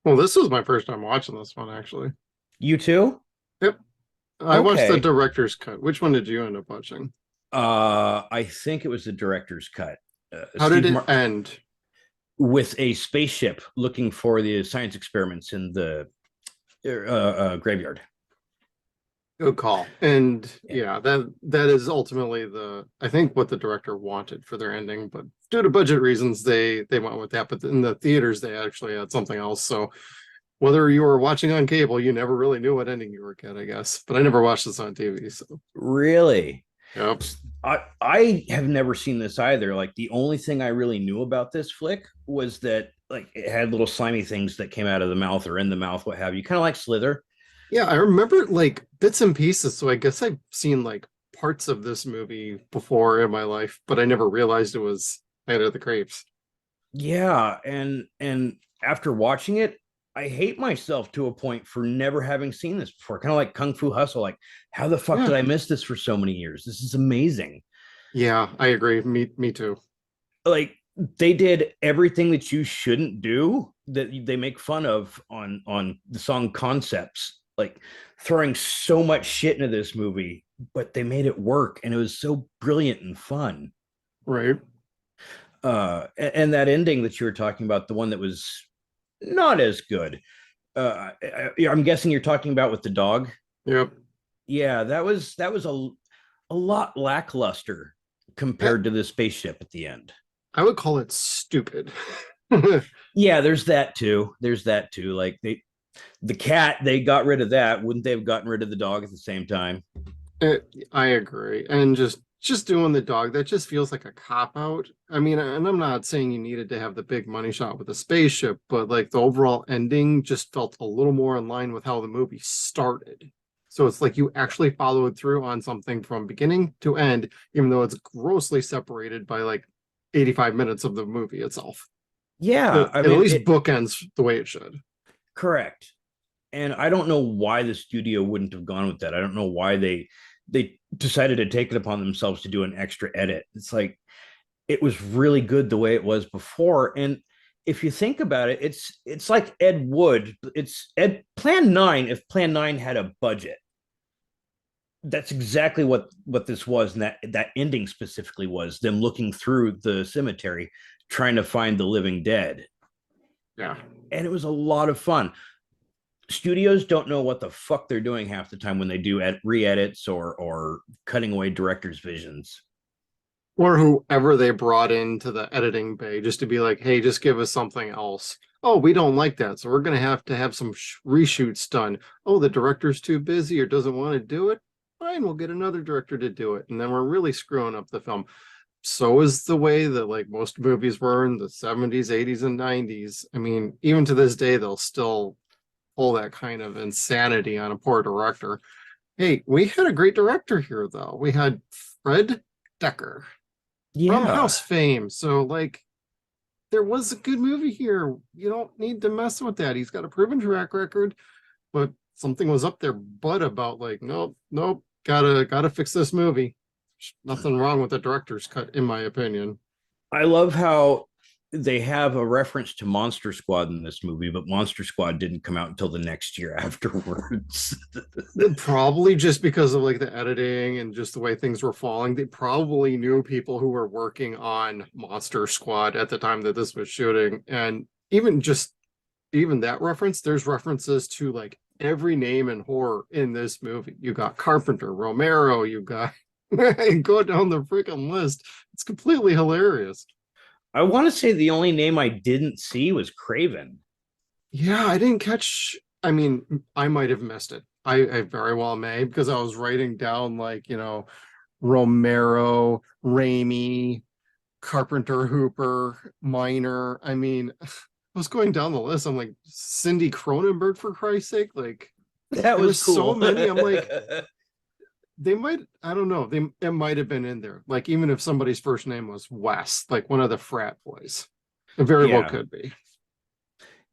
Well, this was my first time watching this one, actually. You too? Yep. I watched the Okay. director's cut. Which one did you end up watching? I think it was the director's cut. How did Steve it Mar- end? with a spaceship looking for the science experiments in the graveyard. Good call. And Yeah. yeah, that is ultimately I think what the director wanted for their ending, but due to budget reasons, they went with that. But in the theaters, they actually had something else. So whether you were watching on cable, you never really knew what ending you were get, I guess. But I never watched this on TV, so Really? yep. I have never seen this either. Like the only thing I really knew about this flick was that like it had little slimy things that came out of the mouth or in the mouth, what have you, kind of like Slither. Yeah, I remember like bits and pieces. So I guess I've seen like parts of this movie before in my life, but I never realized it was Night of the Creeps. Yeah, and after watching it, I hate myself to a point for never having seen this before. Kind of like Kung Fu Hustle. Like, how the fuck Yeah. did I miss this for so many years? This is amazing. Yeah, I agree. Me too. Like they did everything that you shouldn't do that they make fun of on the song Concepts. Like throwing so much shit into this movie, but they made it work and it was so brilliant and fun. Right. And that ending that you were talking about, the one that was not as good. I'm guessing you're talking about with the dog. Yep. Yeah, that was a lot lackluster I, compared to the spaceship at the end. I would call it stupid. Yeah, there's that too. There's that too. Like the cat, they got rid of that. Wouldn't they have gotten rid of the dog at the same time? I agree. And just doing the dog, that just feels like a cop out. I mean, and I'm not saying you needed to have the big money shot with the spaceship, but like the overall ending just felt a little more in line with how the movie started. So it's like you actually followed through on something from beginning to end, even though it's grossly separated by like 85 minutes of the movie itself. Yeah, It I at mean least it bookends the way it should. correct. And I don't know why the studio wouldn't have gone with that. I don't know why they decided to take it upon themselves to do an extra edit. It's like it was really good the way it was before. And if you think about it, it's like Ed Wood. It's Ed Plan 9 if Plan 9 had a budget. That's exactly what this was, and that ending specifically was them looking through the cemetery trying to find the living dead. Yeah. And it was a lot of fun. Studios don't know what the fuck they're doing half the time when they do re-edits or cutting away directors' visions. Or whoever they brought into the editing bay just to be like, hey, just give us something else. Oh, we don't like that. So we're going to have some reshoots done. Oh, the director's too busy or doesn't want to do it. Fine, we'll get another director to do it. And then we're really screwing up the film. So is the way that like most movies were in the 70s, 80s, and 90s. I mean, even to this day, they'll still pull that kind of insanity on a poor director. Hey, we had a great director here, though. We had Fred Decker from Yeah. House fame. So like there was a good movie here. You don't need to mess with that. He's got a proven track record, but something was up there but about like, nope, nope, gotta fix this movie. Nothing wrong with the director's cut, in my opinion. I love how they have a reference to Monster Squad in this movie, but Monster Squad didn't come out until the next year afterwards. Probably just because of like the editing and just the way things were falling. They probably knew people who were working on Monster Squad at the time that this was shooting. And even that reference, there's references to like every name in horror in this movie. You got Carpenter, Romero, you got go down the freaking list. It's completely hilarious. I want to say the only name I didn't see was Craven. Yeah, I didn't catch. I mean, I might have missed it. I very well may because I was writing down like, Romero, Raimi, Carpenter, Hooper, Miner. I mean, I was going down the list. I'm like, Cindy Cronenberg, for Christ's sake. Like, That there was was so cool. many. I'm like, they might, I don't know. It might have been in there. Like, even if somebody's first name was Wes, like one of the frat boys. It very well Yeah. could be.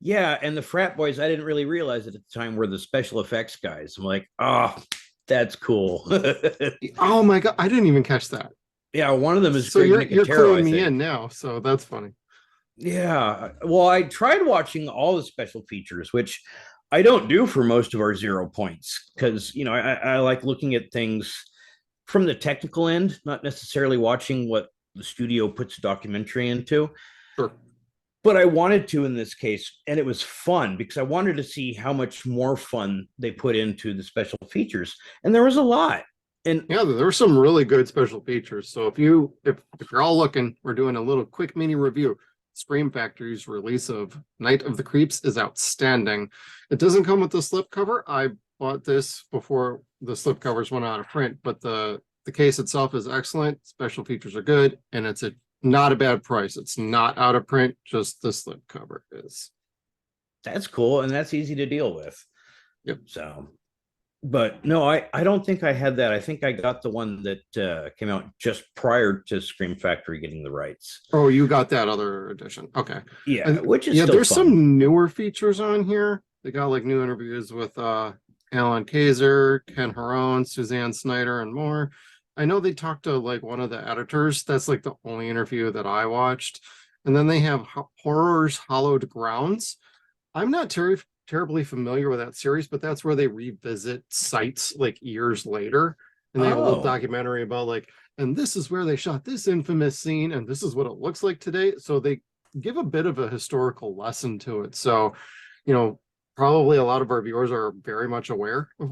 Yeah. And the frat boys, I didn't really realize it at the time were the special effects guys. I'm like, oh, that's cool. Oh my God. I didn't even catch that. Yeah. One of them is So Greg you're Nicotero, cluing I me in think. now. So that's funny. Yeah. Well, I tried watching all the special features, which I don't do for most of our 0 points because, I like looking at things from the technical end, not necessarily watching what the studio puts a documentary into. Sure. But I wanted to in this case, and it was fun because I wanted to see how much more fun they put into the special features. And there was a lot. And Yeah, there were some really good special features. So if you're all looking, we're doing a little quick mini review. Scream Factory's release of Night of the Creeps is outstanding. It doesn't come with the slipcover. I bought this before the slipcovers went out of print, but the case itself is excellent. Special features are good, and it's not a bad price. It's not out of print, just the slipcover is. that's cool. And that's easy to deal with. Yep. So, but no, I don't think I had that. I think I got the one that came out just prior to Scream Factory getting the rights. Oh, you got that other edition. Okay. Yeah, And which is yeah, still there's fun. some newer features on here. They got like new interviews with Alan Kaiser, Ken Harone, Suzanne Snyder, and more. I know they talked to like one of the editors. That's like the only interview that I watched. And then they have Horrors Hollowed Grounds. I'm not terribly familiar with that series, but that's where they revisit sites like years later. And they have a little Oh, documentary about like, and this is where they shot this infamous scene, and this is what it looks like today. So they give a bit of a historical lesson to it. So, probably a lot of our viewers are very much aware of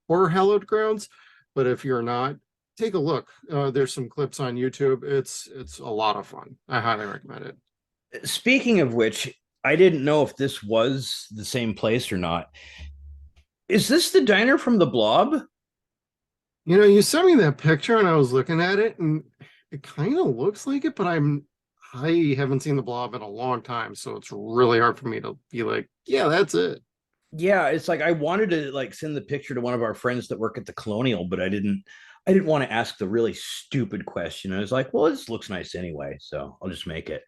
horror hallowed grounds. But if you're not, take a look. There's some clips on YouTube. It's a lot of fun. I highly recommend it. speaking of which, I didn't know if this was the same place or not. Is this the diner from the Blob? You sent me that picture and I was looking at it and it kind of looks like it, but I haven't seen the Blob in a long time, so it's really hard for me to be like, yeah, that's it. Yeah, it's like I wanted to like send the picture to one of our friends that work at the Colonial, but I didn't want to ask the really stupid question. I was like, well, this looks nice anyway, so I'll just make it.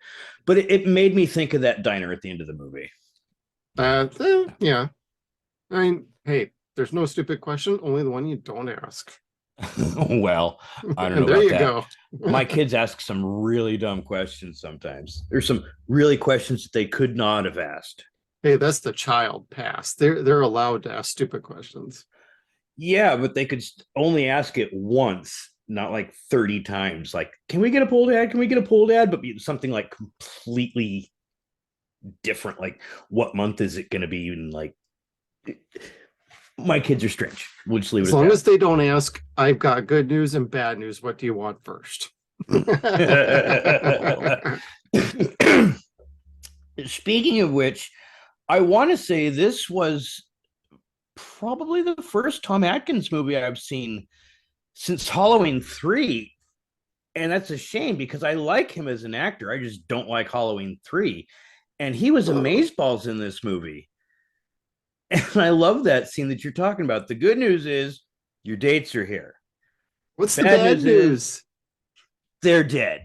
But it made me think of that diner at the end of the movie. Yeah. I mean, hey, there's no stupid question, only the one you don't ask. Well, I don't And know there about you that. go. My kids ask some really dumb questions sometimes. There's some really questions that they could not have asked. Hey, that's the child pass. They're allowed to ask stupid questions. Yeah, but they could only ask it once, not like 30 times. Like, can we get a pool dad? Can we get a pool dad? But something like completely different. Like, what month is it going to be? And like, my kids are strange. We'll just leave it As at long that. as they don't ask, I've got good news and bad news. What do you want first? Speaking of which, I want to say this was probably the first Tom Atkins movie I've seen since Halloween 3. And that's a shame because I like him as an actor. I just don't like Halloween 3. And he was amazeballs in this movie. And I love that scene that you're talking about. The good news is your dates are here. What's the Bad bad news is news? they're dead.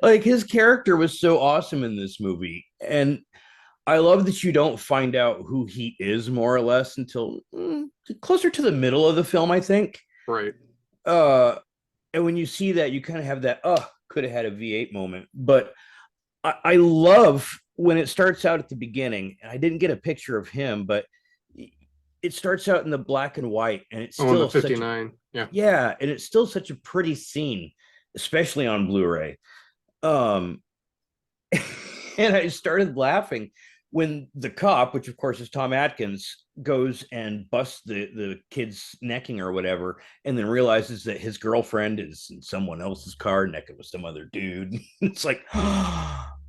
Like his character was so awesome in this movie. And I love that you don't find out who he is more or less until closer to the middle of the film, I think. Right. Uh, and when you see that, you kind of have that, could have had a V8 moment. But I love when it starts out at the beginning. And I didn't get a picture of him, but it starts out in the black and white, and it's Oh, and the still such 59. Yeah. yeah, and it's still such a pretty scene, especially on Blu-ray. Um, and I started laughing when the cop, which of course is Tom Atkins, goes and busts the kid's necking or whatever, and then realizes that his girlfriend is in someone else's car necking with some other dude. It's like,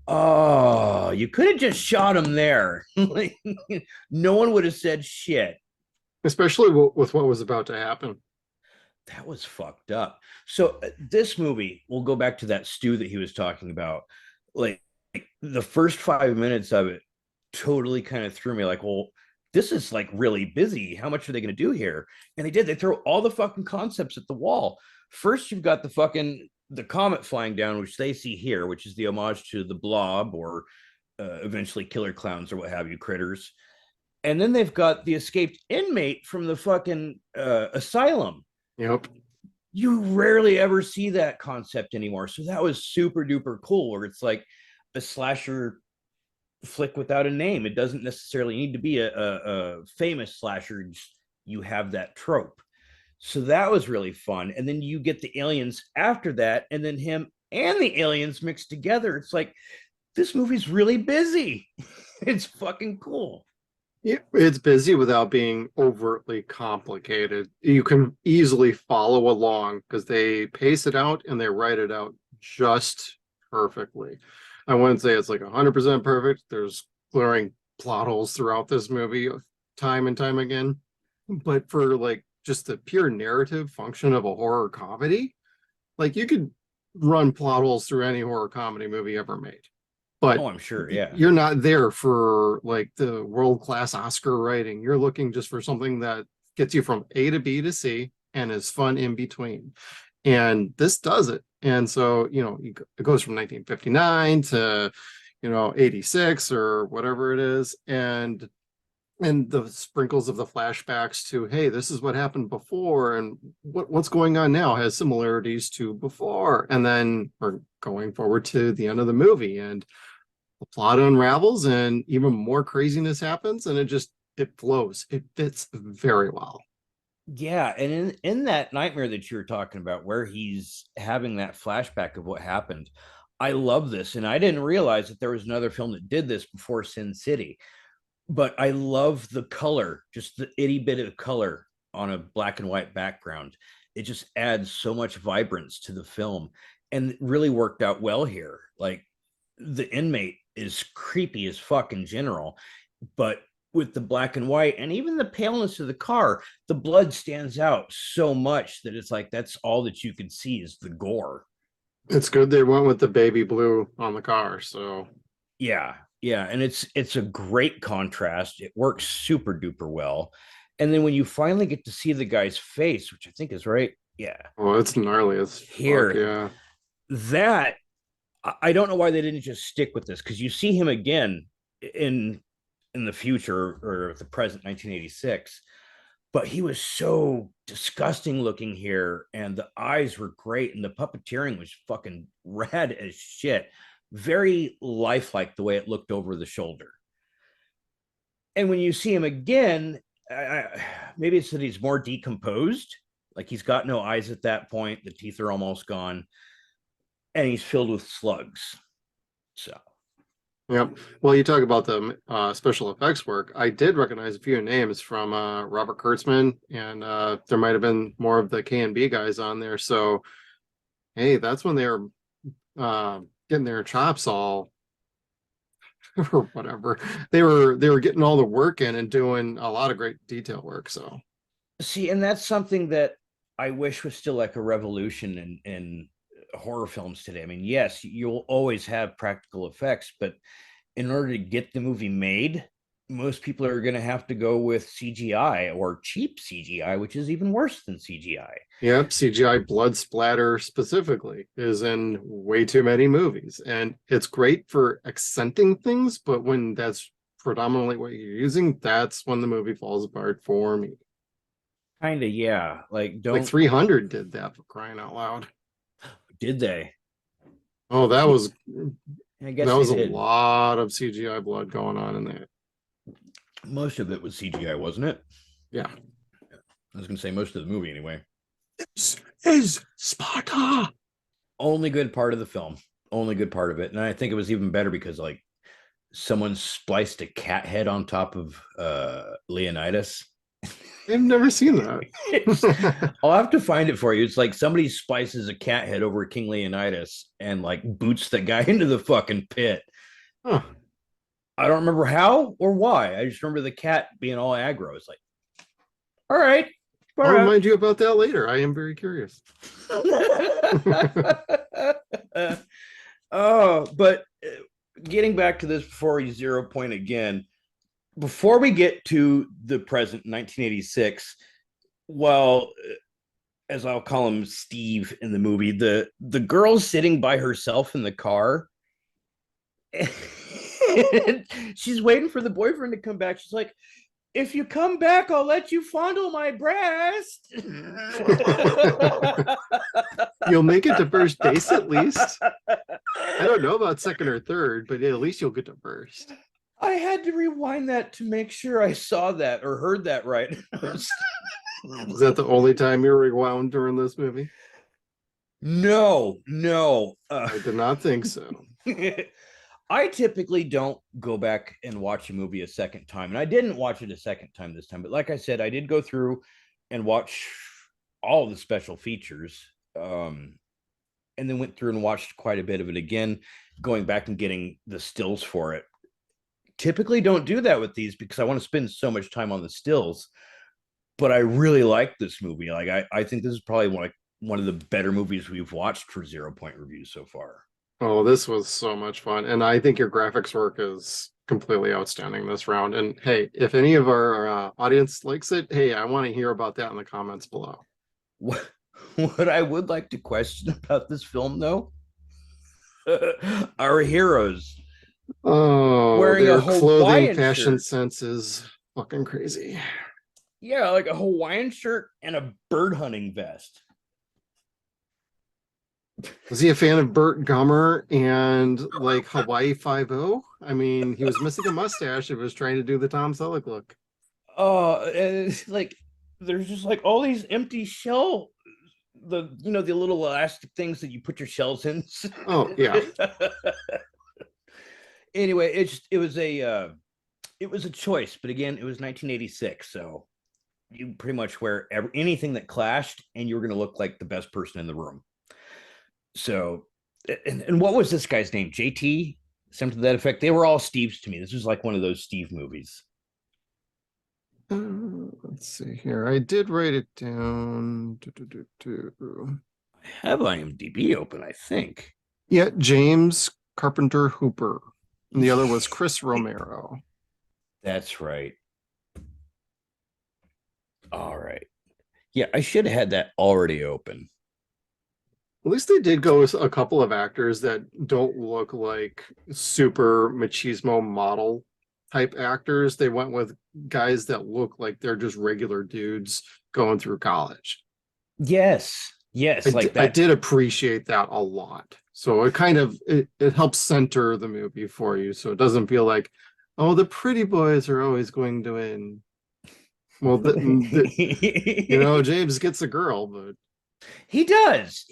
oh, you could have just shot him there. Like, no one would have said shit. Especially with what was about to happen. That was fucked up. So this movie, we'll go back to that stew that he was talking about. Like the first 5 minutes of it totally kind of threw me like, well, this is like really busy. How much are they going to do here? And they did. They throw all the fucking concepts at the wall. First, you've got the comet flying down, which they see here, which is the homage to the Blob or eventually Killer Clowns or what have you, critters. And then they've got the escaped inmate from the fucking asylum. Yep. You rarely ever see that concept anymore. So that was super duper cool, where it's like a slasher flick without a name. It doesn't necessarily need to be a famous slasher. Just, you have that trope. So that was really fun. And then you get the aliens after that, and then him and the aliens mixed together. It's like, this movie's really busy. It's fucking cool. Yeah, it's busy without being overtly complicated. You can easily follow along because they pace it out and they write it out just perfectly. I wouldn't say it's like 100% perfect. There's glaring plot holes throughout this movie time and time again. But for like just the pure narrative function of a horror comedy, like you could run plot holes through any horror comedy movie ever made. But Oh, I'm sure. Yeah. you're not there for like the world-class Oscar writing. You're looking just for something that gets you from A to B to C and is fun in between. And this does it. And so, it goes from 1959 to, 86 or whatever it is. And the sprinkles of the flashbacks to, hey, this is what happened before, and what's going on now has similarities to before. And then we're going forward to the end of the movie, and the plot unravels and even more craziness happens, and it flows. It fits very well. Yeah, and in that nightmare that you were talking about, where he's having that flashback of what happened, I love this, and I didn't realize that there was another film that did this before Sin City. But I love the color, just the itty bit of color on a black and white background. It just adds so much vibrance to the film, and it really worked out well here. Like, the inmate is creepy as fuck in general, but with the black and white and even the paleness of the car, the blood stands out so much that it's like that's all that you can see is the gore. It's good they went with the baby blue on the car. So Yeah, yeah, and it's a great contrast. It works super duper well. And then when you finally get to see the guy's face, which I think is right, yeah, oh, it's gnarly as fuck, here, yeah. that I don't know why they didn't just stick with this, because you see him again in in the future or the present 1986, but he was so disgusting looking here, and the eyes were great, and the puppeteering was fucking rad as shit. Very lifelike the way it looked over the shoulder. And when you see him again, maybe it's that he's more decomposed, like he's got no eyes at that point, the teeth are almost gone, and he's filled with slugs. So Yep. Well, you talk about the special effects work. I did recognize a few names from Robert Kurtzman, and there might have been more of the K&B guys on there. So, hey, that's when they were getting their chops all or whatever. They were getting all the work in and doing a lot of great detail work. So, see, and that's something that I wish was still like a revolution in horror films today. I mean, yes, you'll always have practical effects, but in order to get the movie made, most people are going to have to go with CGI or cheap CGI, which is even worse than CGI. yep, CGI blood splatter specifically is in way too many movies, and it's great for accenting things, but when that's predominantly what you're using, that's when the movie falls apart for me. Kind of, yeah. Like, Like don't 300 did that, for crying out loud. did they? Oh, that was I that guess they was a did. lot of CGI blood going on in there. Most of it was CGI, wasn't it? Yeah. I was going to say most of the movie anyway. This is Sparta. Only good part of the film. Only good part of it. And I think it was even better because, like, someone spliced a cat head on top of Leonidas. I've never seen that. I'll have to find it for you. It's like somebody splices a cat head over King Leonidas and like boots the guy into the fucking pit. Huh. I don't remember how or why. I just remember the cat being all aggro. It's like, all right, I'll far out. remind you about that later. I am very curious. Oh, but getting back to this before we 0 Point again, before we get to the present 1986, well, as I'll call him Steve in the movie, the girl's sitting by herself in the car. She's waiting for the boyfriend to come back. She's like, if you come back, I'll let you fondle my breast. You'll make it to first base at least. I don't know about second or third, but at least you'll get to first. I had to rewind that to make sure I saw that or heard that right. Is that the only time you rewound during this movie? No. I did not think so. I typically don't go back and watch a movie a second time. And I didn't watch it a second time this time. But like I said, I did go through and watch all the special features. And then went through and watched quite a bit of it again, going back and getting the stills for it. Typically don't do that with these because I want to spend so much time on the stills. But I really like this movie. Like I think this is probably one of the better movies we've watched for 0 Point reviews so far. Oh, this was so much fun. And I think your graphics work is completely outstanding this round. And hey, if any of our audience likes it, hey, I want to hear about that in the comments below. What I would like to question about this film, though, our heroes. Oh, wearing their a clothing Hawaiian fashion shirt. sense is fucking crazy. Yeah, like a Hawaiian shirt and a bird hunting vest. Was he a fan of Burt Gummer and like Hawaii Five-O? I mean, he was missing a mustache. He was trying to do the Tom Selleck look. Like there's just like all these empty shell, the little elastic things that you put your shells in. Oh yeah. Anyway, it was a choice, but again, it was 1986, so you pretty much wear anything that clashed, and you were going to look like the best person in the room. So, and what was this guy's name? JT, something to that effect. They were all Steves to me. This was like one of those Steve movies. Let's see here. I did write it down. I have IMDb open, I think. Yeah, James Carpenter Hooper. And the other was Chris Romero. That's right. All right. Yeah, I should have had that already open. At least they did go with a couple of actors that don't look like super machismo model type actors. They went with guys that look like they're just regular dudes going through college. Yes. I did appreciate that a lot. So it helps center the movie for you. So it doesn't feel like, oh, the pretty boys are always going to win. Well, James gets a girl, but he does.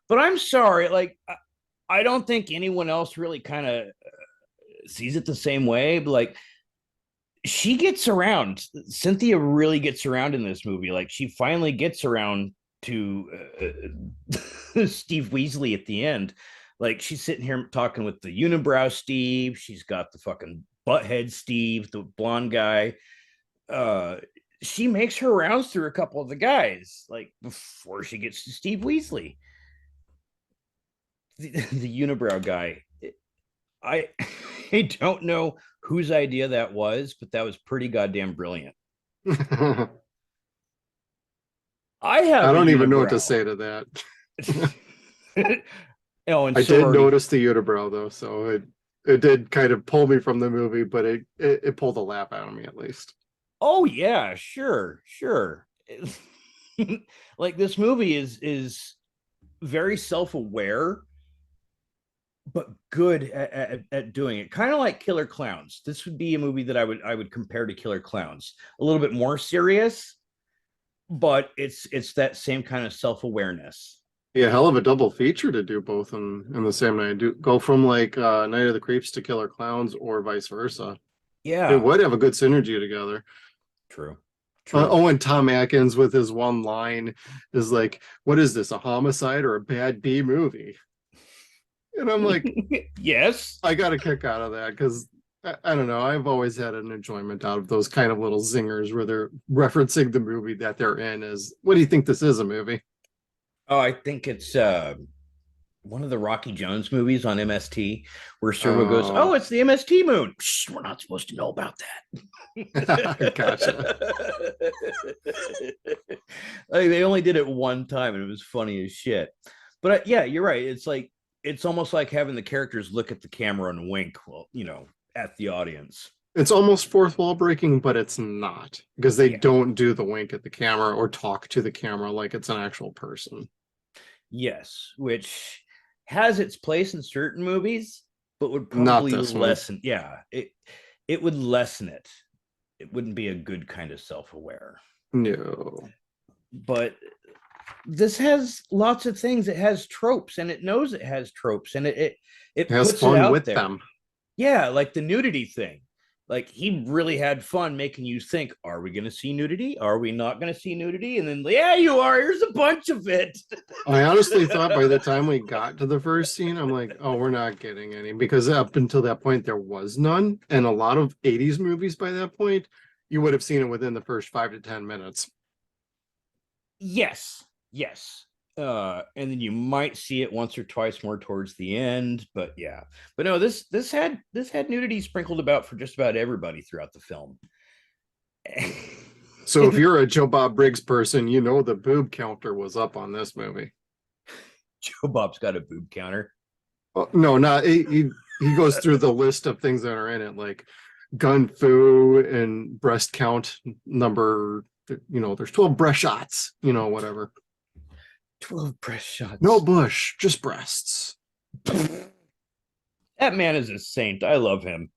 But I'm sorry, like I don't think anyone else really kind of sees it the same way. But like, she gets around. Cynthia really gets around in this movie. Like, she finally gets around to Steve Weasley at the end. Like, she's sitting here talking with the unibrow Steve. She's got the fucking butthead Steve, the blonde guy. She makes her rounds through a couple of the guys, like before she gets to Steve Weasley, the unibrow guy. I I don't know whose idea that was, but that was pretty goddamn brilliant. I don't even know what to say to that. I did notice the unibrow though, so it did kind of pull me from the movie, but it pulled a laugh out of me at least. Oh yeah, sure. Like, this movie is very self-aware, but good at doing it. Kind of like Killer Clowns. This would be a movie that I would compare to Killer Clowns. A little bit more serious, but it's that same kind of self-awareness. Yeah, hell of a double feature to do both in the same night. Do go from like Night of the Creeps to Killer Clowns or vice versa. Yeah, It would have a good synergy together. True. And Tom Atkins with his one line is like, "What is this? A homicide or a bad B movie?" And I'm like, yes, I got a kick out of that because I don't know. I've always had an enjoyment out of those kind of little zingers where they're referencing the movie that they're in. As what do you think this is a movie? Oh, I think it's one of the Rocky Jones movies on MST where Servo goes, "Oh, it's the MST moon." Psh, we're not supposed to know about that. Gotcha. Like, they only did it one time, and it was funny as shit. But yeah, you're right. It's almost like having the characters look at the camera and wink, well, at the audience. It's almost fourth wall breaking, but it's not because they Yeah. don't do the wink at the camera or talk to the camera like it's an actual person. Yes, which has its place in certain movies, but would Not probably this one. lessen. Yeah, it would lessen it. It wouldn't be a good kind of self-aware. No. But this has lots of things. It has tropes, and it knows it has tropes, and It it has puts it fun out with there. them. Yeah, like the nudity thing. Like he really had fun making you think, are we going to see nudity? Are we not going to see nudity? And then, yeah, you are. Here's a bunch of it. I honestly thought by the time we got to the first scene, I'm like, oh, we're not getting any because up until that point, there was none. And a lot of 80s movies by that point, you would have seen it within the first 5 to 10 minutes. Yes, yes. And then you might see it once or twice more towards the end, but yeah. But no, this had nudity sprinkled about for just about everybody throughout the film. So if you're a Joe Bob Briggs person, you know the boob counter was up on this movie. Joe Bob's got a boob counter. Oh, no, not he goes through the list of things that are in it, like gun fu and breast count number. There's 12 breast shots. Whatever. 12 breast shots. No bush, just breasts. That man is a saint. I love him.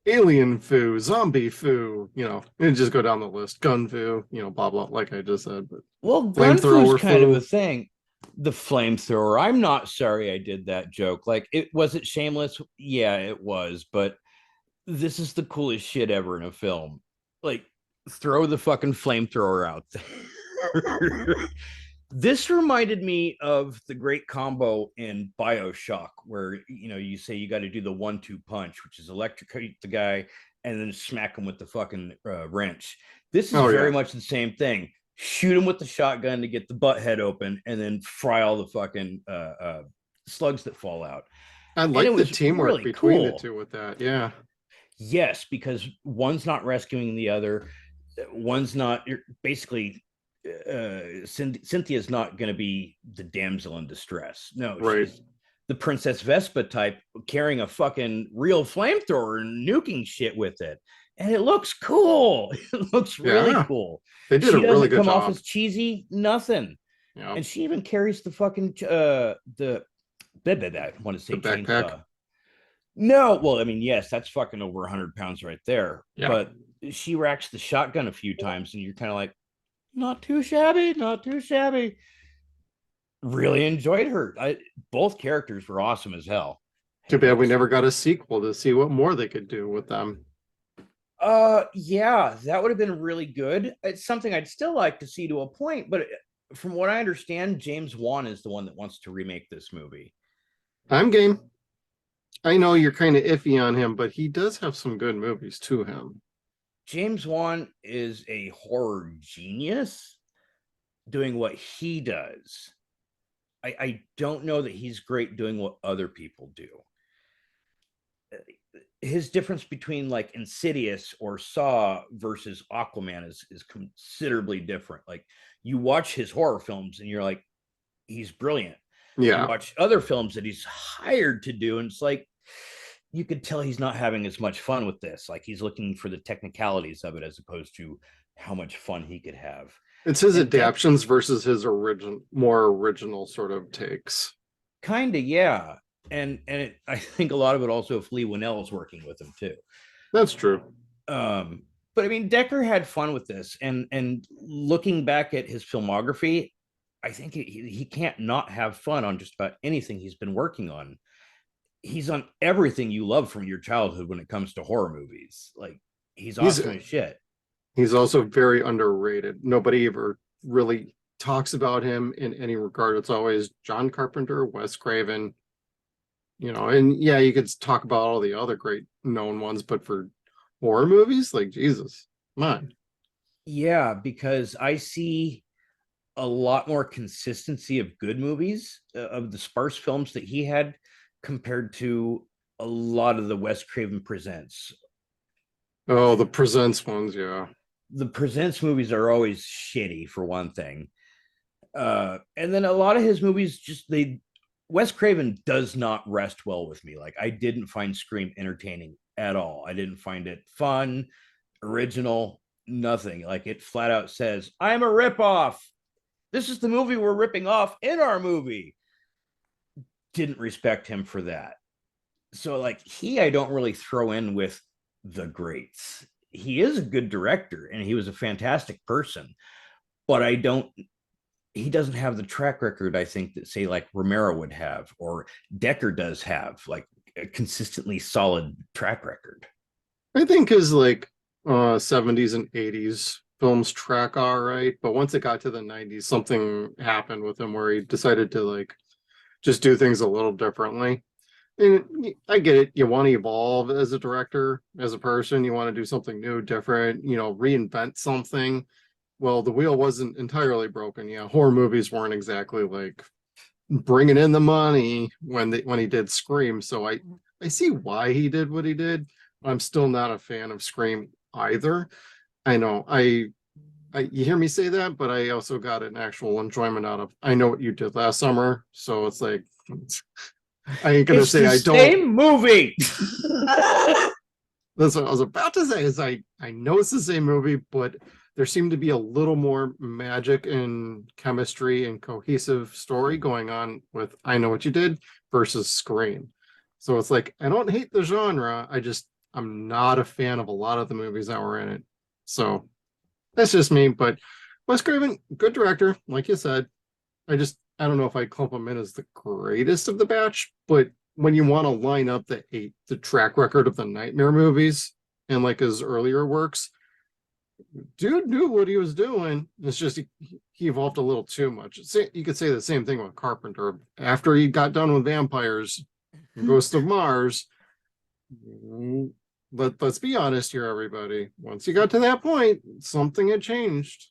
Alien foo, zombie foo. And just go down the list. Gun foo. Blah blah. Like I just said, but Well, gun foo's flamethrower kind of a foo. thing. The flamethrower. I'm not sorry I did that joke. Like, it was it shameless? Yeah, it was. But this is the coolest shit ever in a film. Like, throw the fucking flamethrower out there. This reminded me of the great combo in BioShock, where you say you got to do the 1-2 punch, which is electrocute the guy and then smack him with the fucking wrench. This is Oh yeah, very much the same thing. Shoot him with the shotgun to get the butt head open, and then fry all the fucking slugs that fall out. I And it like the was teamwork really between the cool. two with that. Yeah, Yes, because one's not rescuing the other. One's not. You're basically Cynthia's not going to be the damsel in distress. No, right. she's the Princess Vespa type, carrying a fucking real flamethrower and nuking shit with it. And it looks cool. It looks really Yeah, cool. they did a She really doesn't good come off job. as cheesy, nothing. Yeah, And she even carries the fucking I want to the say backpack. chainsaw. No, well, I mean, yes, that's fucking over 100 pounds right there. Yeah. But she racks the shotgun a few times, and you're kind of like, not too shabby, not too shabby. Really enjoyed her. Both characters were awesome as hell. Too And bad it we was, never got a sequel to see what more they could do with them. yeah, that would have been really good. It's something I'd still like to see to a point, but from what I understand, James Wan is the one that wants to remake this movie. I'm game. I know you're kind of iffy on him, but he does have some good movies to him. James Wan is a horror genius doing what he does. I don't know that he's great doing what other people do. His difference between like Insidious or Saw versus Aquaman is considerably different. Like, you watch his horror films and you're like, he's brilliant. You Yeah, watch other films that he's hired to do, and it's like you could tell he's not having as much fun with this. Like, he's looking for the technicalities of it as opposed to how much fun he could have. it's his And Deck adaptions versus his more original sort of takes. kind of, yeah. I think a lot of it also if Lee Winnell is working with him too. That's true. But I mean, Decker had fun with this, and looking back at his filmography, I think he can't not have fun on just about anything he's been working on. He's on everything you love from your childhood when it comes to horror movies. Like, he's He's awesome as shit. he's also very underrated. Nobody ever really talks about him in any regard. It's always John Carpenter, Wes Craven, and yeah, you could talk about all the other great known ones, but for horror movies, like Jesus, come on. Yeah, because I see a lot more consistency of good movies, of the sparse films that he had, compared to a lot of the Wes Craven Presents. Oh, the Presents ones, yeah. The Presents movies are always shitty, for one thing. And then a lot of his movies just they Wes Craven does not rest well with me. Like, I didn't find Scream entertaining at all. I didn't find it fun, original, nothing. Like, it flat out says, I'm a ripoff. This is the movie we're ripping off in our movie. Didn't respect him for that. So, like, I don't really throw in with the greats. He is a good director and he was a fantastic person, but he doesn't have the track record, I think, that, say, like Romero would have, or Decker does have, like a consistently solid track record. I think his like 70s and 80s films track all right, but once it got to the 90s, something happened with him where he decided to like just do things a little differently. And I get it. You want to evolve as a director, as a person. You want to do something new, different, reinvent something. Well, the wheel wasn't entirely broken. Yeah, horror movies weren't exactly like bringing in the money when he did Scream. So I see why he did what he did. I'm still not a fan of Scream either. I know you hear me say that, but I also got an actual enjoyment out of I Know What You Did Last Summer. So it's like I ain't gonna say I don't. Same movie. That's what I was about to say. Is I know it's the same movie, but there seemed to be a little more magic and chemistry and cohesive story going on with I Know What You Did versus Scream. So it's like I don't hate the genre. I'm not a fan of a lot of the movies that were in it. So that's just me. But Wes Craven, good director, like you said. I don't know if I'd clump him in as the greatest of the batch, but when you want to line up the track record of the Nightmare movies and like his earlier works, dude knew what he was doing. It's just he evolved a little too much. You could say the same thing with Carpenter. After he got done with Vampires, Ghost of Mars, let's be honest here, everybody. Once you got to that point, something had changed.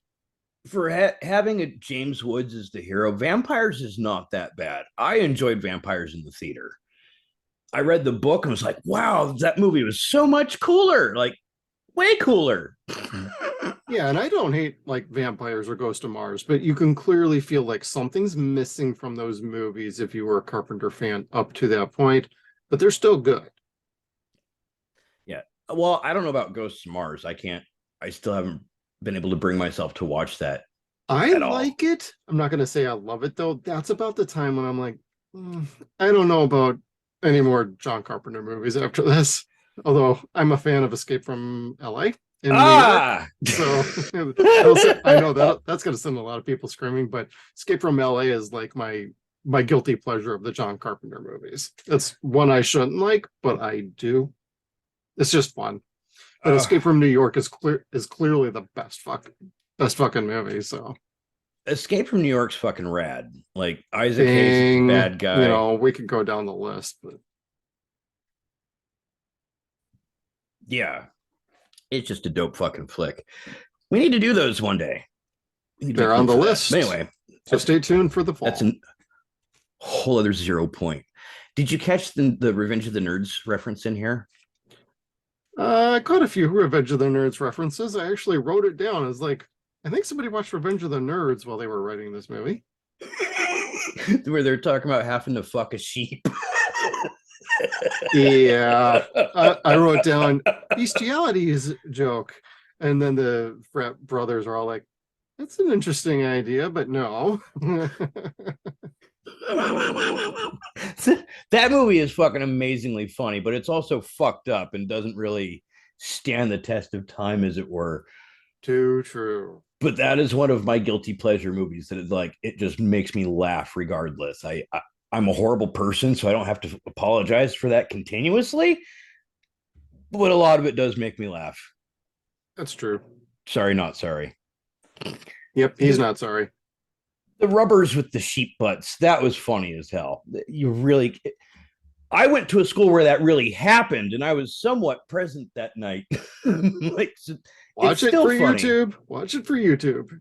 For having a James Woods as the hero, Vampires is not that bad. I enjoyed Vampires in the theater. I read the book and was like, wow, that movie was so much cooler, like way cooler. Yeah, and I don't hate like Vampires or Ghost of Mars, but you can clearly feel like something's missing from those movies if you were a Carpenter fan up to that point, but they're still good. Yeah. Well, I don't know about Ghosts of Mars. I still haven't been able to bring myself to watch that. I like it. I'm not going to say I love it, though. That's about the time when I'm like, I don't know about any more John Carpenter movies after this. Although I'm a fan of Escape from LA in New York. So I know that's going to send a lot of people screaming, but Escape from LA is like my guilty pleasure of the John Carpenter movies. It's one I shouldn't like, but I do. It's just fun. But Escape from New York is clearly the best fucking movie. So Escape from New York's fucking rad. Like Isaac Hayes is a bad guy. We could go down the list, but yeah, it's just a dope fucking flick. We need to do those one day. They're on the list. But anyway, so stay tuned for the fall. That's a whole other 0 Point. Did you catch the Revenge of the Nerds reference in here? I caught a few Revenge of the Nerds references. I actually wrote it down as like, I think somebody watched Revenge of the Nerds while they were writing this movie. Where they're talking about having to fuck a sheep. Yeah. I wrote down bestiality is a joke. And then the frat brothers are all like, that's an interesting idea, but no. That movie is fucking amazingly funny, but it's also fucked up and doesn't really stand the test of time, as it were. Too true. But that is one of my guilty pleasure movies that is like, it just makes me laugh regardless. I'm a horrible person, so I don't have to apologize for that continuously, but a lot of it does make me laugh. That's true. Sorry, not sorry. Yep, he's not sorry. The rubbers with the sheep butts, that was funny as hell. I went to a school where that really happened, and I was somewhat present that night. Watch it for funny. YouTube. Watch it for YouTube.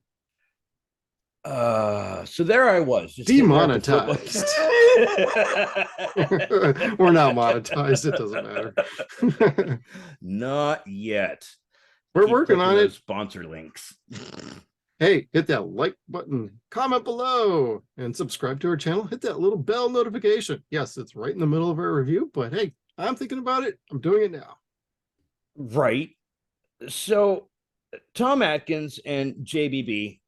So there I was, just demonetized. We're not monetized. It doesn't matter. Not yet. We're working on it. Sponsor links. Hey, hit that like button, comment below, and subscribe to our channel. Hit that little bell notification. Yes, it's right in the middle of our review, but hey, I'm thinking about it. I'm doing it now. Right. So Tom Atkins and JBB,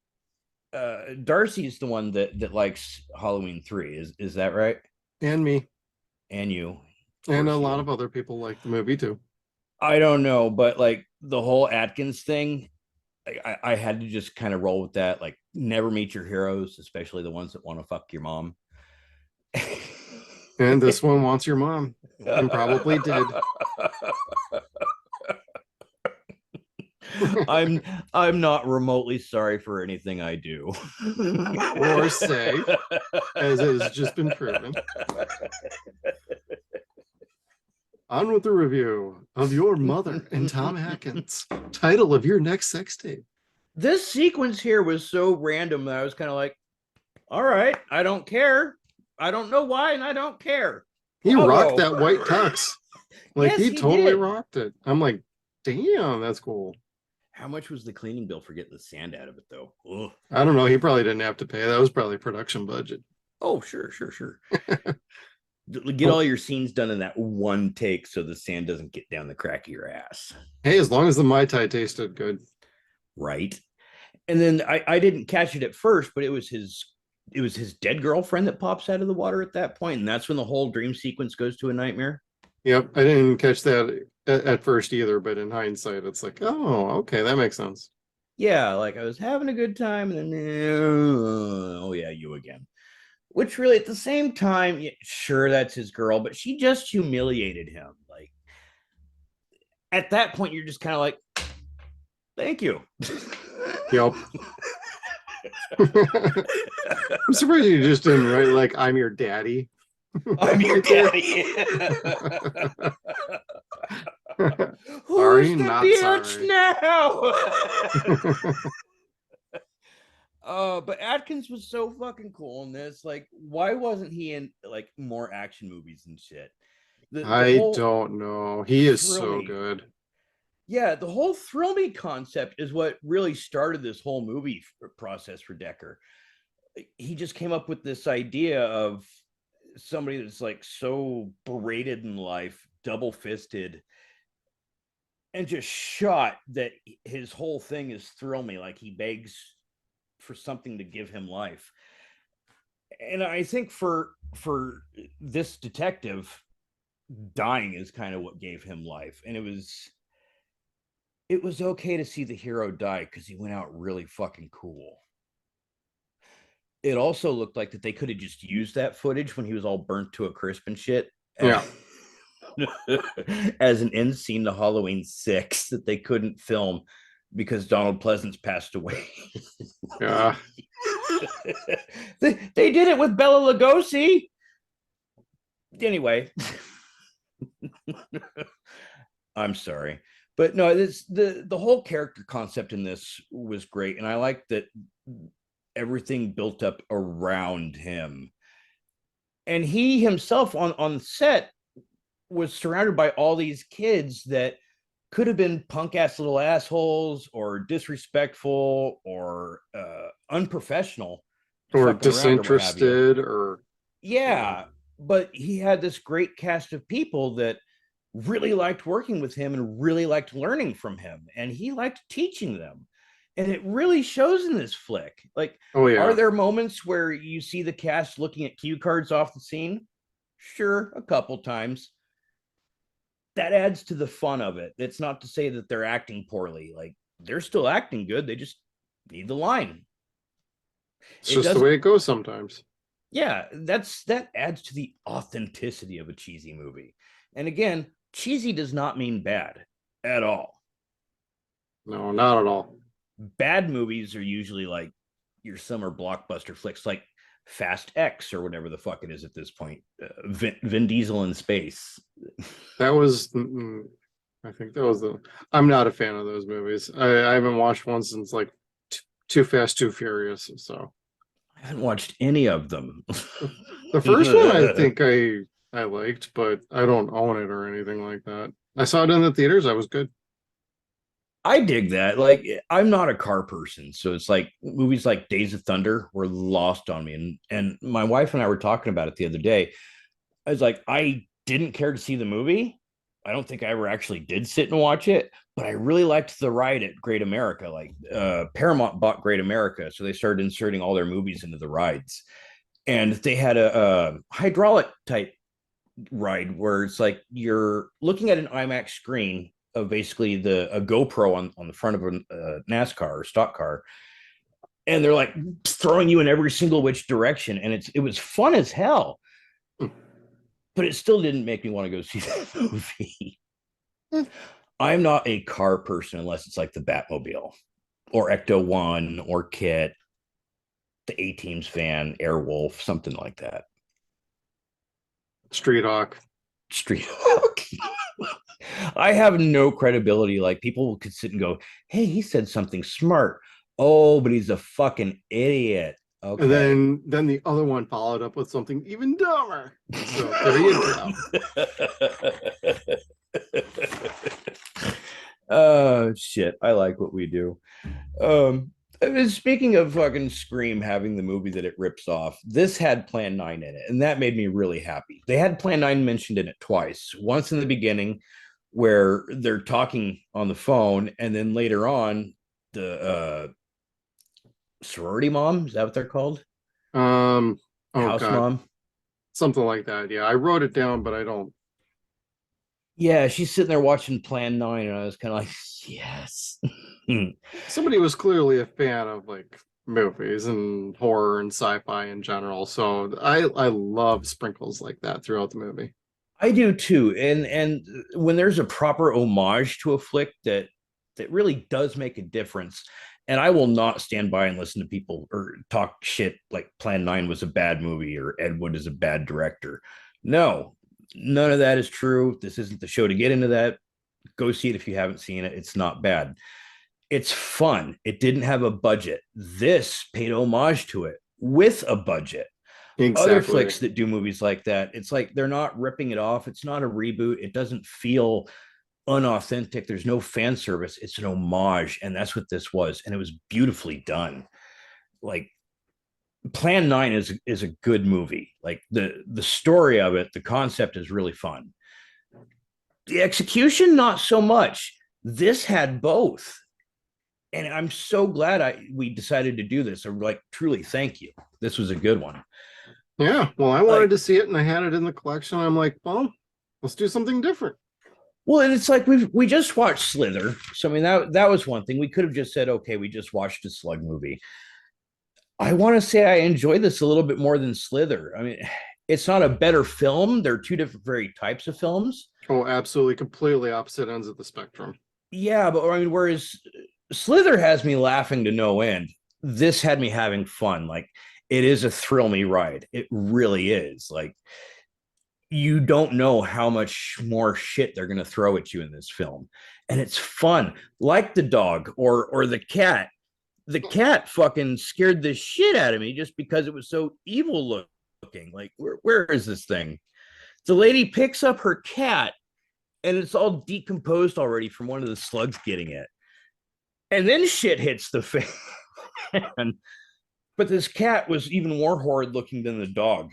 Darcy's the one that likes Halloween 3. Is that right? And me. And you, of And a course, lot you. of other people like the movie too. I don't know, but like the whole Atkins thing, I had to just kind of roll with that. Like, never meet your heroes, especially the ones that want to fuck your mom. And this one wants your mom. And probably did. I'm I'm not remotely sorry for anything I do. Or say, as it has just been proven. On with the review of Your Mother and Tom Atkins, title of your next sex tape. This sequence here was so random that I was kind of like, all right, I don't care. I don't know why, and I don't care. He rocked Bravo. that white tux. Like, Yes, he he totally did. rocked it. I'm like, damn, that's cool. How much was the cleaning bill for getting the sand out of it, though? Ugh. I don't know. He probably didn't have to pay. That was probably production budget. Oh, sure. Get all your scenes done in that one take so the sand doesn't get down the crack of your ass. Hey, as long as the Mai Tai tasted good. Right. And then I didn't catch it at first, but it was his dead girlfriend that pops out of the water at that point, and that's when the whole dream sequence goes to a nightmare. Yep, I didn't catch that at first either, but in hindsight, it's like, oh, okay, that makes sense. Yeah, like I was having a good time, and then oh yeah, you again. Which really, at the same time, yeah, sure, that's his girl, but she just humiliated him. Like at that point, you're just kind of like, thank you. Yep. I'm surprised you just didn't write like I'm your daddy. I'm your daddy. Sorry, Who's the not bitch sorry. now? But Atkins was so fucking cool in this. Like, why wasn't he in like more action movies and shit? The I whole don't know. He is thrill so me. good. Yeah, the whole thrill me concept is what really started this whole movie process for Decker. He just came up with this idea of somebody that's like so berated in life, double fisted, and just shot that his whole thing is thrill me. Like he begs for something to give him life. And I think for this detective, dying is kind of what gave him life. And it was okay to see the hero die because he went out really fucking cool. It also looked like that they could have just used that footage when he was all burnt to a crisp and shit. Yeah. As an end scene to Halloween 6 that they couldn't film because Donald Pleasance passed away. Yeah. They did it with Bella Lugosi. Anyway, I'm sorry. But no, this the whole character concept in this was great. And I like that everything built up around him. And he himself on set was surrounded by all these kids that could have been punk ass little assholes or disrespectful or unprofessional, Or fucking around or what have you. disinterested or Yeah, but he had this great cast of people that really liked working with him and really liked learning from him, and he liked teaching them. And it really shows in this flick. Like, oh are yeah. there moments where you see the cast looking at cue cards off the scene? Sure, a couple times. That adds to the fun of it. It's not to say that they're acting poorly. Like, they're still acting good. They just need the line. It's It just the way doesn't, it goes sometimes. yeah, that adds to the authenticity of a cheesy movie. And again, cheesy does not mean bad at all. No, not at all. Bad movies are usually like your summer blockbuster flicks, like Fast X or whatever the fuck it is at this point. Vin Diesel in space. That was, I think that was the. I'm not a fan of those movies. I haven't watched one since like Too Fast, Too Furious. So I haven't watched any of them. the first one I think I liked, but I don't own it or anything like that. I saw it in the theaters. I was good. I dig that. Like, I'm not a car person, so it's like movies like Days of Thunder were lost on me. And my wife and I were talking about it the other day. I was like, I didn't care to see the movie. I don't think I ever actually did sit and watch it, but I really liked the ride at Great America. Like Paramount bought Great America, so they started inserting all their movies into the rides, and they had a hydraulic type ride where it's like you're looking at an IMAX screen of basically a GoPro on the front of a NASCAR or stock car, and they're like throwing you in every single which direction, and it was fun as hell, but it still didn't make me want to go see that movie. I'm not a car person unless it's like the Batmobile or Ecto One or Kit, the A Team's van, Airwolf, something like that. Street Hawk. Street Hawk. I have no credibility. Like people could sit and go, "Hey, he said something smart." Oh, but he's a fucking idiot. Okay. And then the other one followed up with something even dumber. So there you go. Oh shit. I like what we do. Speaking of fucking Scream having the movie that it rips off, this had Plan 9 in it, and that made me really happy. They had Plan 9 mentioned in it twice. Once in the beginning, where they're talking on the phone, and then later on, the sorority mom, is that what they're called? Oh House God. mom. Something like that. Yeah, I wrote it down, but I don't. Yeah, she's sitting there watching Plan 9, and I was kind of like, yes. Somebody was clearly a fan of like movies and horror and sci-fi in general. So I love sprinkles like that throughout the movie. I do too. And when there's a proper homage to a flick that really does make a difference. And I will not stand by and listen to people or talk shit like Plan 9 was a bad movie or Ed Wood is a bad director. No, none of that is true. This isn't the show to get into that. Go see it if you haven't seen it. It's not bad. It's fun. It didn't have a budget. This paid homage to it with a budget. Exactly. Other flicks that do movies like that, it's like they're not ripping it off. It's not a reboot. It doesn't feel unauthentic. There's no fan service. It's an homage, and that's what this was, and it was beautifully done. Like Plan 9 is a good movie. Like the story of it, the concept is really fun. The execution, not so much. This had both, and I'm so glad we decided to do this. I'm like, truly, thank you. This was a good one. Yeah, well, I wanted to see it and I had it in the collection. I'm like, well, let's do something different. Well, and it's like we just watched Slither. So I mean that was one thing. We could have just said, okay, we just watched a slug movie. I want to say I enjoy this a little bit more than Slither. I mean, it's not a better film. They're two different very types of films. Oh, absolutely, completely opposite ends of the spectrum. Yeah, but I mean, whereas Slither has me laughing to no end, this had me having fun. Like it is a thrill me ride. It really is. Like you don't know how much more shit they're going to throw at you in this film, and it's fun. Like the dog or the cat. The cat fucking scared the shit out of me just because it was so evil looking. Like where is this thing? The lady picks up her cat and it's all decomposed already from one of the slugs getting it, and then shit hits the fan. But this cat was even more horrid looking than the dog.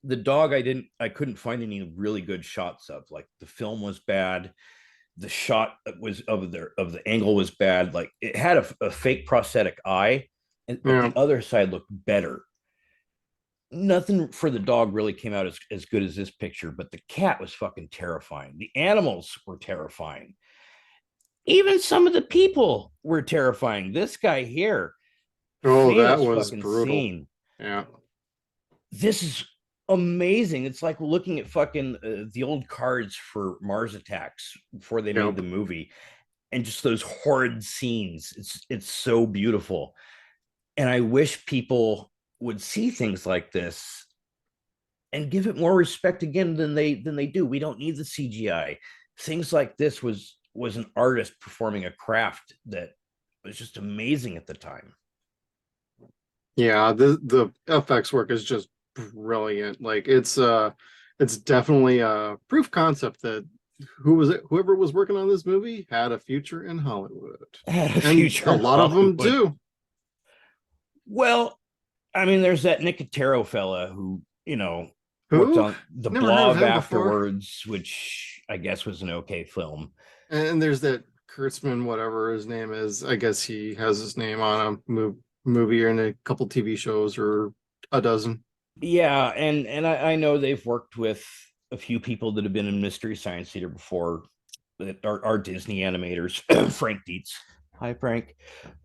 The dog I couldn't find any really good shots of. Like the film was bad, the shot was of the angle was bad. Like it had a fake prosthetic eye, and the other side looked better. Nothing for the dog really came out as good as this picture, but the cat was fucking terrifying. The animals were terrifying. Even some of the people were terrifying. This guy here, oh, that was brutal. Scene. Yeah, this is amazing. It's like looking at fucking the old cards for Mars Attacks before they made the movie, and just those horrid scenes. It's so beautiful, and I wish people would see things like this and give it more respect again than they do. We don't need the CGI. Things like this was an artist performing a craft that was just amazing at the time. Yeah, the FX work is just brilliant. Like it's definitely a proof concept that whoever was working on this movie had a future in Hollywood. Had a future. A lot of them do. Well, I mean, there's that Nicotero fella who worked on the blog afterwards, which I guess was an okay film. And there's that Kurtzman, whatever his name is. I guess he has his name on a movie and a couple TV shows or a dozen. Yeah, and I know they've worked with a few people that have been in Mystery Science Theater before that are Disney animators. Frank Dietz. Hi, Frank.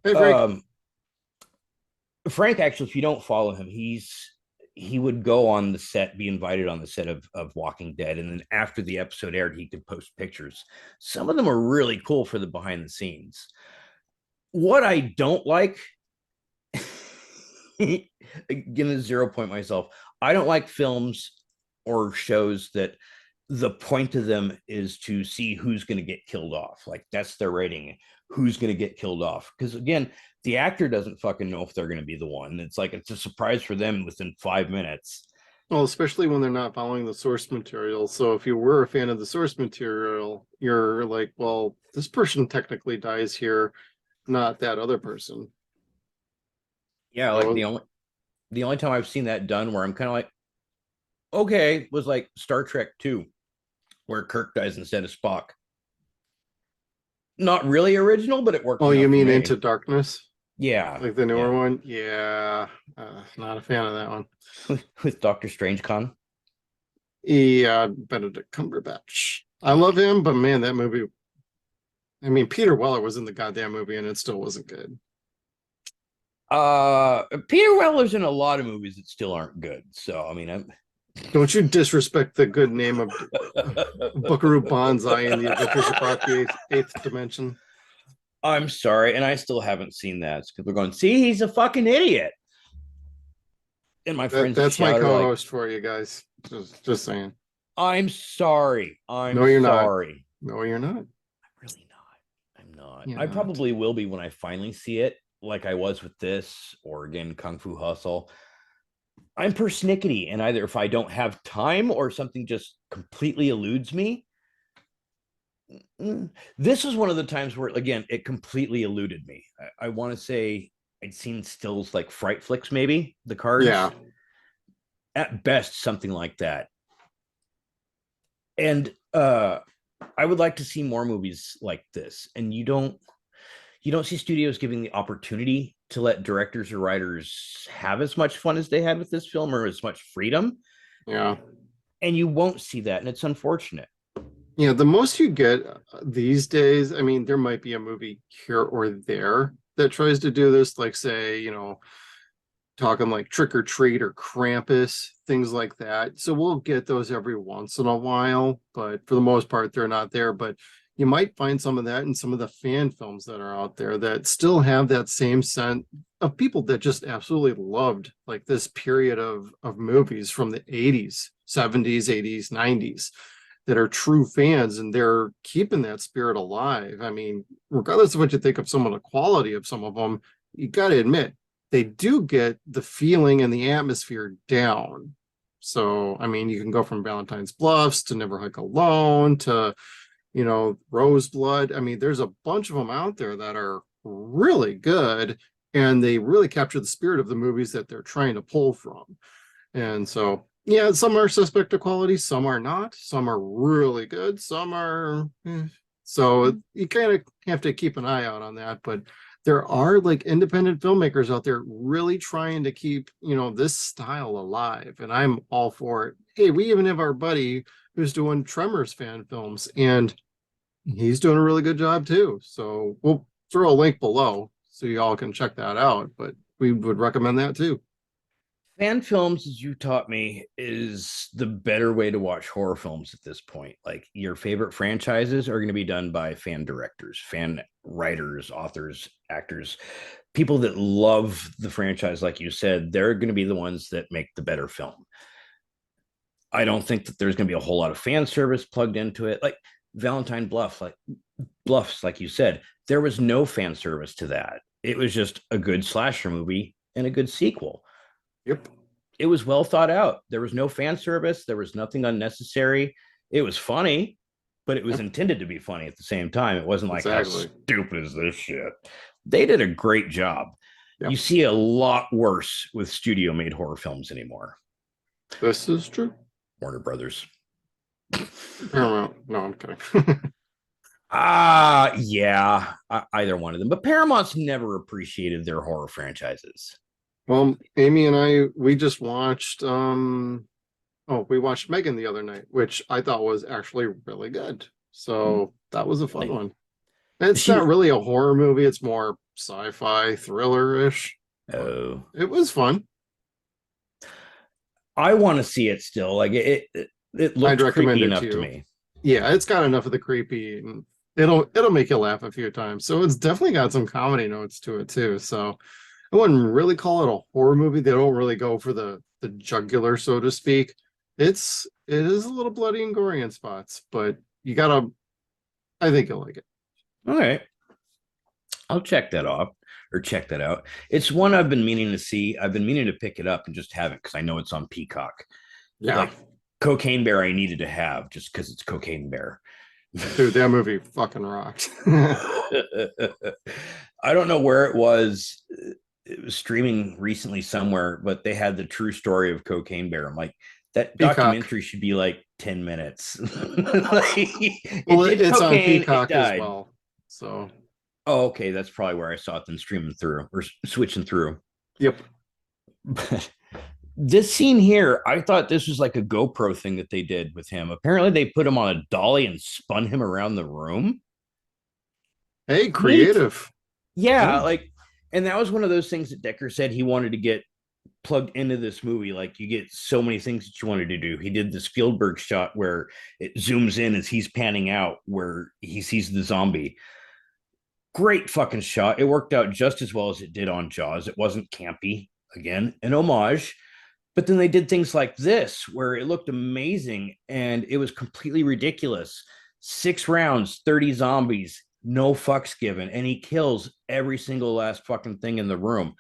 Hey, Frank. Um, Frank, actually, if you don't follow him, he would go on the set, be invited on the set of Walking Dead, and then after the episode aired, he could post pictures. Some of them are really cool for the behind the scenes. What I don't like, again, a 0 Point myself, I don't like films or shows that the point of them is to see who's going to get killed off. Like that's their rating. Who's going to get killed off? Because again, the actor doesn't fucking know if they're going to be the one. It's like it's a surprise for them within 5 minutes. Well, especially when they're not following the source material. So if you were a fan of the source material, you're like, well, this person technically dies here, not that other person. Yeah, like So, the only time I've seen that done where I'm kind of like, okay, was like Star Trek 2, where Kirk dies instead of Spock. Not really original, but it worked oh, enough you for mean me. Into Darkness? Yeah, Like the newer yeah. one? Yeah. Not a fan of that one. With Doctor Strange Con. Yeah, Benedict Cumberbatch. I love him, but man, that movie. I mean, Peter Weller was in the goddamn movie and it still wasn't good. Peter Weller's in a lot of movies that still aren't good. So I mean, Don't you disrespect the good name of Buckaroo Banzai in The Adventures of Brock the Eighth Dimension. I'm sorry, and I still haven't seen that because we're going. See, he's a fucking idiot. And my friends That's my shout are like, co-host for you guys. Just saying. "I'm sorry, I'm No, you're not. sorry." No, you're not. I'm really not. I'm not. You're I not. probably will be when I finally see it, like I was with this, or again, Kung Fu Hustle. I'm persnickety, and either if I don't have time or something just completely eludes me, this was one of the times where, again, it completely eluded me. I want to say I'd seen stills like Fright Flicks, maybe the cards Yeah. at best, something like that. And I would like to see more movies like this. And you don't see studios giving the opportunity to let directors or writers have as much fun as they had with this film or as much freedom. Yeah. And you won't see that. And it's unfortunate. Yeah, the most you get these days, I mean, there might be a movie here or there that tries to do this, like say, talking like Trick or Treat or Krampus, things like that. So we'll get those every once in a while, but for the most part, they're not there. But you might find some of that in some of the fan films that are out there that still have that same sense of people that just absolutely loved like this period of movies from the 80s, 70s, 80s, 90s that are true fans and they're keeping that spirit alive. I mean, regardless of what you think of some of the quality of some of them, you got to admit they do get the feeling and the atmosphere down. So, I mean, you can go from Valentine's Bluffs to Never Hike Alone to, Roseblood. I mean, there's a bunch of them out there that are really good and they really capture the spirit of the movies that they're trying to pull from. And so, yeah, some are suspect of quality, some are not, some are really good, some are. So you kind of have to keep an eye out on that. But there are like independent filmmakers out there really trying to keep, this style alive. And I'm all for it. Hey, we even have our buddy who's doing Tremors fan films, and he's doing a really good job too. So we'll throw a link below so you all can check that out. But we would recommend that too. Fan films, as you taught me, is the better way to watch horror films at this point. Like your favorite franchises are going to be done by fan directors, fan writers, authors, actors, people that love the franchise. Like you said, they're going to be the ones that make the better film. I don't think that there's going to be a whole lot of fan service plugged into it. Like Valentine Bluffs, like you said, there was no fan service to that. It was just a good slasher movie and a good sequel. Yep. It was well thought out. There was no fan service. There was nothing unnecessary. It was funny, but it was Yep. intended to be funny at the same time. It wasn't like, how Exactly. stupid is this shit? They did a great job. Yep. You see a lot worse with studio made horror films anymore. This is true. Warner Brothers. Paramount. No, I'm kidding. Yeah, either one of them. But Paramount's never appreciated their horror franchises. Well, Amy and I, we just watched we watched Megan the other night, which I thought was actually really good. So that was a fun one. It's She, not really a horror movie, it's more sci-fi thriller-ish. But oh, it was fun. I want to see it still. Like it I'd looked recommend creepy it to enough to you. me. Yeah, it's got enough of the creepy and it'll make you laugh a few times. So it's definitely got some comedy notes to it too. So I wouldn't really call it a horror movie. They don't really go for the jugular, so to speak. It is a little bloody and gory in spots, but I think you'll like it. All right, I'll check that off or check that out. It's one I've been meaning to see. I've been meaning to pick it up and just haven't because I know it's on Peacock. Yeah. Like Cocaine Bear, I needed to have just because it's Cocaine Bear. Dude, that movie fucking rocked. I don't know where it was. It was streaming recently somewhere, but they had the true story of Cocaine Bear. I'm like, that Peacock. documentary should be like 10 minutes. Like, Well, it did it's on cocaine, it Peacock as died. well. So, Oh, okay. That's probably where I saw it then streaming through or switching through. yep. But this scene here, I thought this was like a GoPro thing that they did with him. Apparently, they put him on a dolly and spun him around the room. Hey, Neat. creative. Yeah, Yeah. like, and that was one of those things that Decker said he wanted to get plugged into this movie. Like, you get so many things that you wanted to do. He did this Fieldberg shot where it zooms in as he's panning out, where he sees the zombie. Great fucking shot. It worked out just as well as it did on Jaws. It wasn't campy. Again, an homage. But then they did things like this, where it looked amazing and it was completely ridiculous. 6 rounds, 30 zombies, no fucks given. And he kills every single last fucking thing in the room.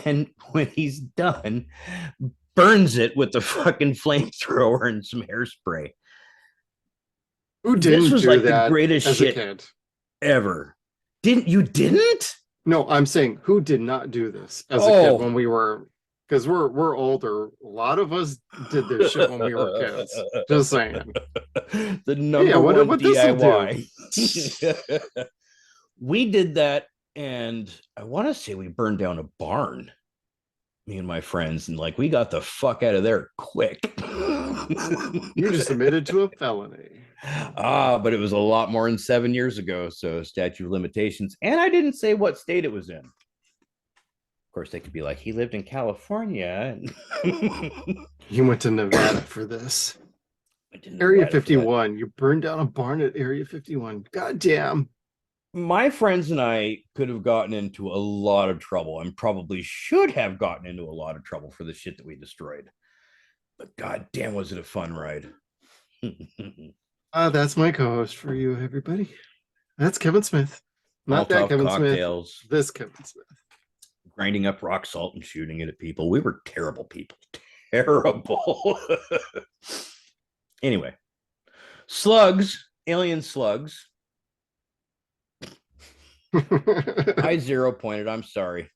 And when he's done, burns it with the fucking flamethrower and some hairspray. Who This didn't was do like the that greatest as a shit kid? ever. Didn't? No, I'm saying who did not do this as a kid Oh. when we were, because we're older. A lot of us did this shit when we were kids. Just saying. The Hey, I number wonder one what this will do. DIY. We did that, and I want to say we burned down a barn, me and my friends, and like we got the fuck out of there quick. You just admitted to a felony. But it was a lot more than 7 years ago, so statute of limitations. And I didn't say what state it was in. Of course, they could be like, he lived in California. You went to Nevada for this. Area 51. You burned down a barn at Area 51. God damn. My friends and I could have gotten into a lot of trouble and probably should have gotten into a lot of trouble for the shit that we destroyed. But god damn, was it a fun ride. That's my co-host for you, everybody. That's Kevin Smith. Not that Molotov Kevin cocktails, Smith. This Kevin Smith. grinding up rock salt and shooting it at people. We were terrible people. Terrible. Anyway, slugs, alien slugs. I Zero-Pointed. I'm sorry.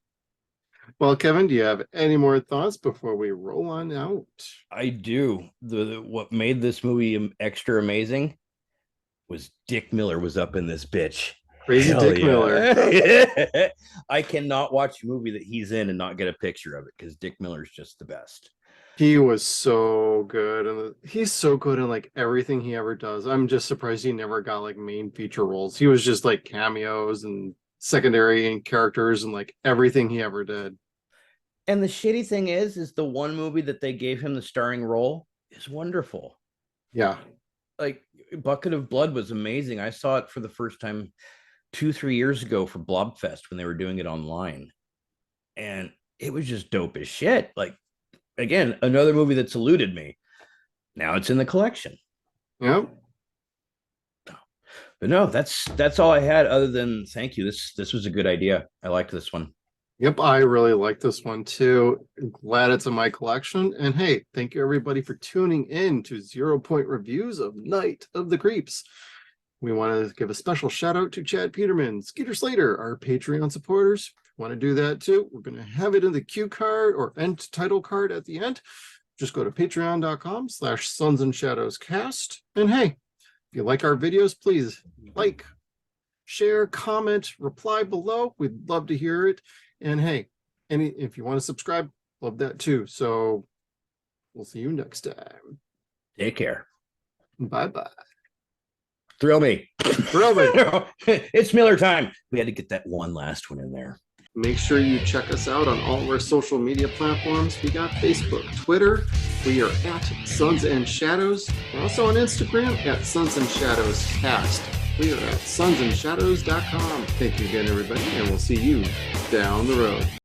Well, Kevin, do you have any more thoughts before we roll on out? I do. What made this movie extra amazing was Dick Miller was up in this bitch. Crazy Hell Dick yeah. Miller. I cannot watch a movie that he's in and not get a picture of it because Dick Miller's just the best. He was so good, and he's so good in like everything he ever does. I'm just surprised he never got like main feature roles. He was just like cameos and secondary and characters and like everything he ever did. And the shitty thing is the one movie that they gave him the starring role is wonderful. Yeah. Like Bucket of Blood was amazing. I saw it for the first time 2-3 years ago for Blobfest when they were doing it online. And it was just dope as shit. Like, again, another movie that's eluded me. Now it's in the collection. Yep. But no, that's all I had other than thank you. This was a good idea. I liked this one. Yep, I really like this one too. Glad it's in my collection. And hey, thank you everybody for tuning in to 0 Point reviews of Night of the Creeps. We want to give a special shout out to Chad Peterman, Skeeter Slater, our Patreon supporters. If you want to do that too, we're going to have it in the cue card or end title card at the end. just go to patreon.com/SunsAndShadowsCast. And hey, if you like our videos, please like, share, comment, reply below. We'd love to hear it. And hey, if you want to subscribe, love that too. So we'll see you next time. Take care. Bye-bye. Thrill me. Thrill me. It's Miller time. We had to get that one last one in there. Make sure you check us out on all of our social media platforms. We got Facebook, Twitter. We are at Suns and Shadows. We're also on Instagram at Suns and Shadows Cast. We are at SunsAndShadows.com. Thank you again, everybody, and we'll see you down the road.